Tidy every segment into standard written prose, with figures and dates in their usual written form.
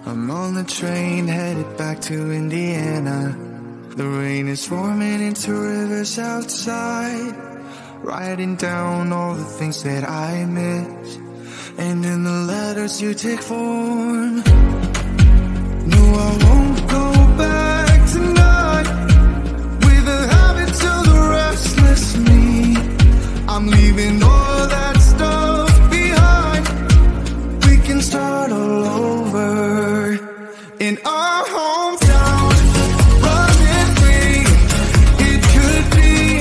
I'm on the train headed back to Indiana. The rain is forming into rivers outside, writing down all the things that I miss, and in the letters you take form. No, I won't go back tonight with the habits of the restless me. I'm leaving all that stuff behind. We can start all over in our hometown. Running free, it could be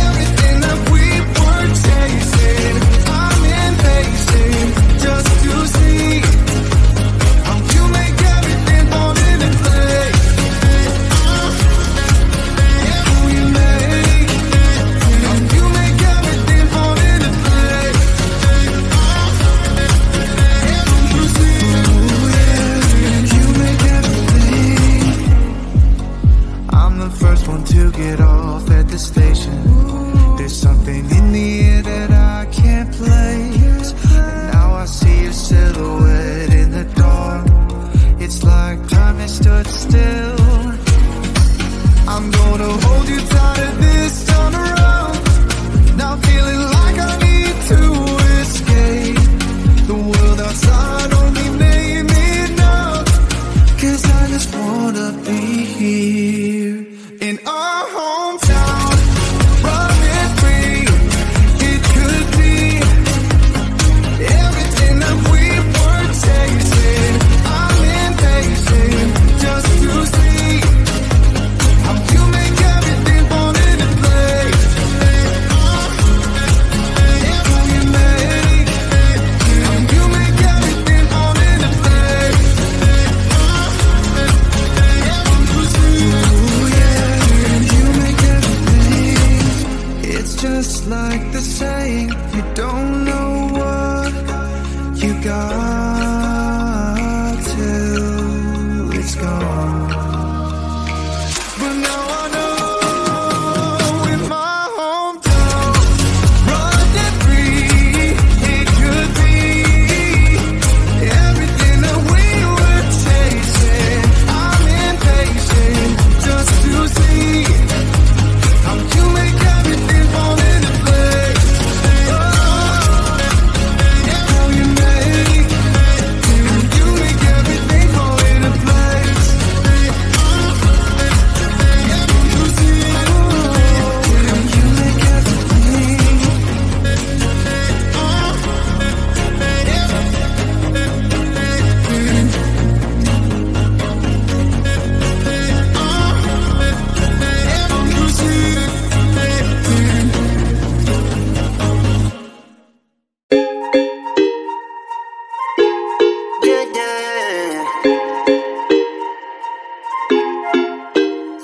everything that we were chasing. I'm impatient just to see how you make everything fall into place. How you make everything fall into place. You see, you make everything. I'm the first one to get off at the station. There's something in the air that I can't place. And now I see your silhouette in the dark. It's like time has stood still. I'm gonna hold you tighter this time around. Now feeling like I need to escape. The world outside only made me numb. 'Cause I just wanna be here in our hometown. Running free, it could be everything that we were chasing. I'm impatient just to see how you make everything fall into place. How you make everything fall into place. Ooh, yeah, you make everything. It's just like the saying, you don't know what you got till it's gone. But now I know in my hometown, running free, it could be everything that we were chasing. I'm impatient just to see how you make everything fall into place. How you make everything fall into place. You see, you make everything. You see.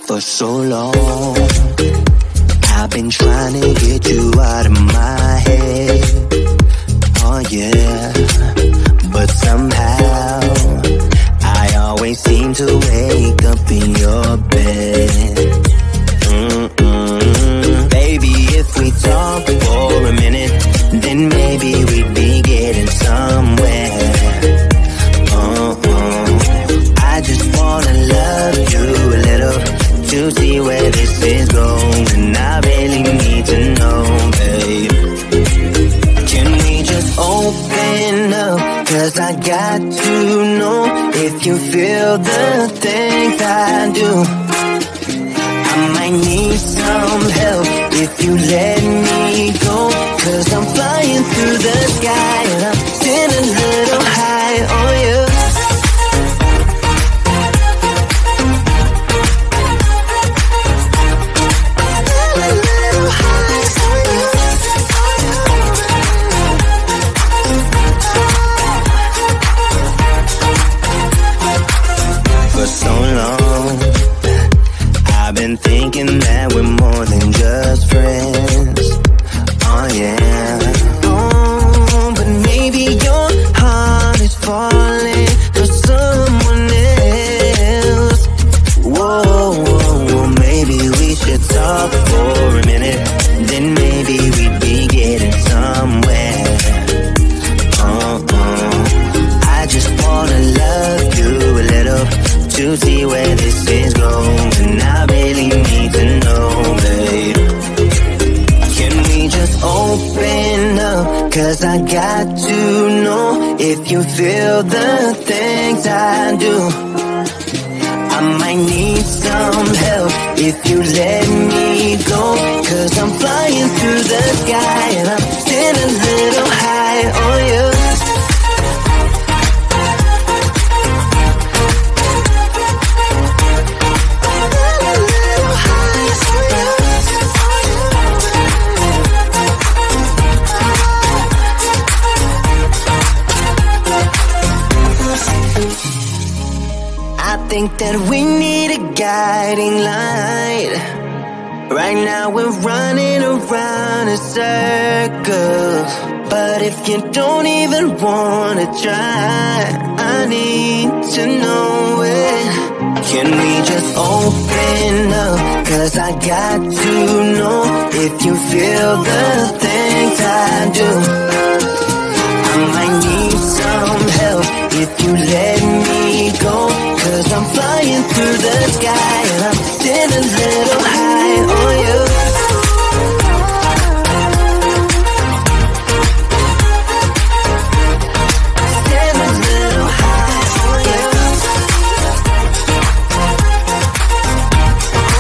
For so long, I've been trying to get you out of my head. Oh yeah, but somehow I always seem to wake up in your bed. Baby, if we talk for a minute, then maybe we'd be getting somewhere. I just wanna love you a little to see where this is going. I really need to know, babe. Can we just open up? 'Cause I got to know if you feel the things I do. I might need some help if you let me go. 'Cause I'm flying through the sky and I'm still a little high on you. For so long, I've been thinking that we're more than just friends. Oh yeah. Oh, but maybe your heart is falling for someone else. Whoa, maybe we should talk for a minute. Then maybe we'd be getting somewhere. I just wanna you feel the things I do. I might need some help if you let me go, 'cause I'm flying through the sky and I'm still a little high on you. I think that we need a guiding light. Right now we're running around in circles, but if you don't even wanna try, I need to know it. Can we just open up? 'Cause I got to know if you feel the things I do. I might need some help if you let me go, 'cause I'm flying through the sky and I'm still a little high on you. Still a little high on you.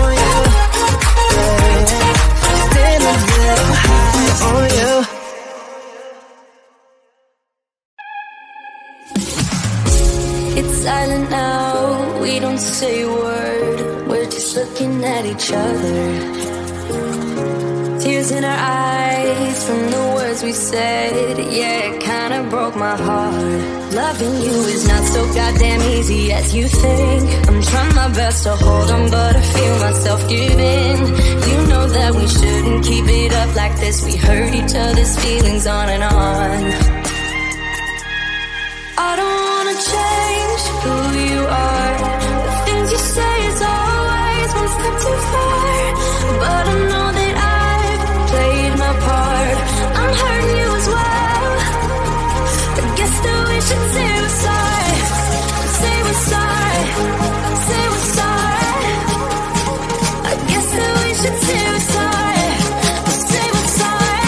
On you. Still a little high on you. It's silent now, we don't say a word. We're just looking at each other. Tears in our eyes from the words we said. Yeah, it kinda broke my heart. Loving you is not so goddamn easy as you think. I'm trying my best to hold on, but I feel myself giving. You know that we shouldn't keep it up like this. We hurt each other's feelings on and on. I don't wanna change who you are. The things you say is always one step too far. But I know that I've played my part. I'm hurting you as well. I guess that we should say we're sorry. Say we're sorry. Say we're sorry. I guess that we should say we're sorry. Say we're sorry.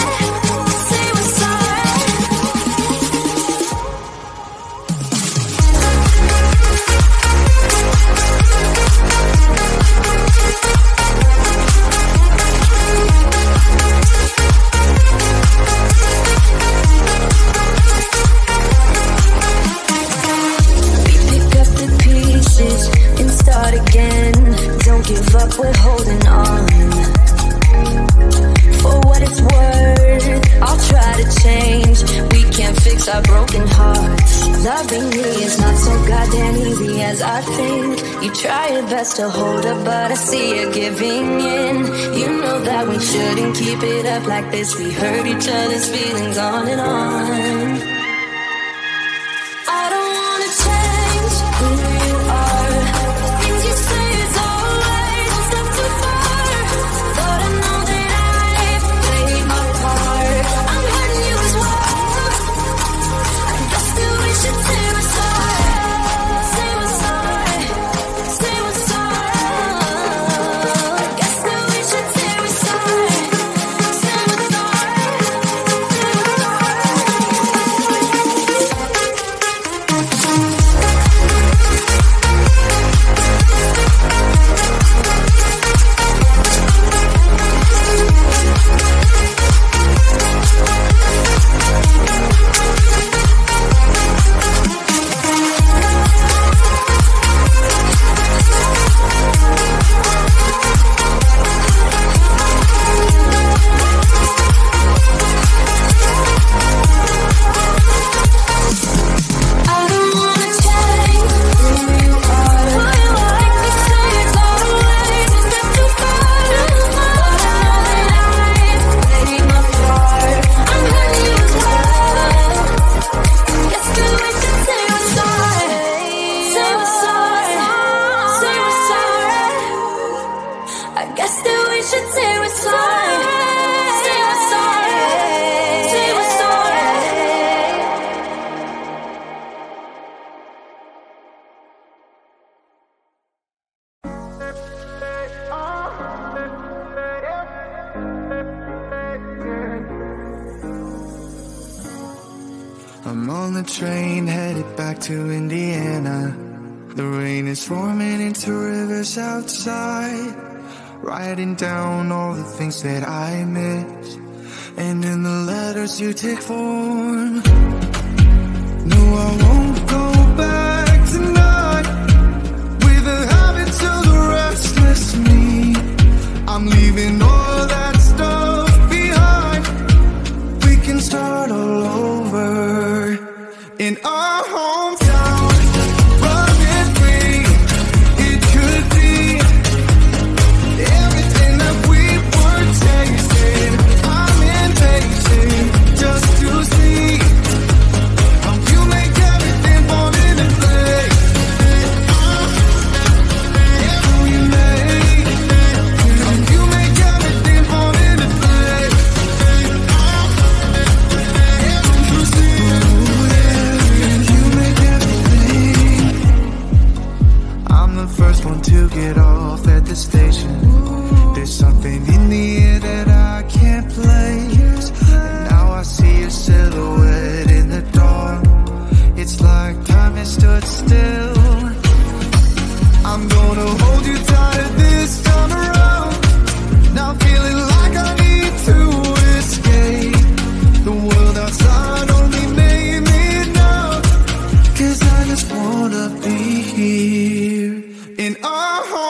Say we're sorry. And start again. Don't give up, we're holding on. For what it's worth, I'll try to change. We can't fix our broken hearts. Loving me is not so goddamn easy as I think. You try your best to hold up, but I see you giving in. You know that we shouldn't keep it up like this. We hurt each other's feelings on and on. I don't wanna change who you are. Things you say is always one step too far. But I know that I've played my part. I'm hurting you as well. I guess that we should say we're sorry. Say we're sorry. Say we're sorry. I guess that we should say we're sorry. Say we're sorry. Say we're sorry. train headed back to Indiana. The rain is forming into rivers outside, writing down all the things that I miss, and in the letters you take form. No, I won't go back tonight with the habits of the restless me. I'm leaving all that stuff behind. We can start all over in our hometown. Running free, it could be everything that we were tasting. I'm impatient just to see how you make everything fall into place. How you make everything fall into place. You see, you make everything. I'm the first one to get off at the station. There's something in the air that I can't place. And now I see your silhouette in the dark. It's like time has stood still. I'm gonna hold you tighter this time around. Now feeling like I need to escape. The world outside only made me numb. 'Cause I just wanna be here in our home.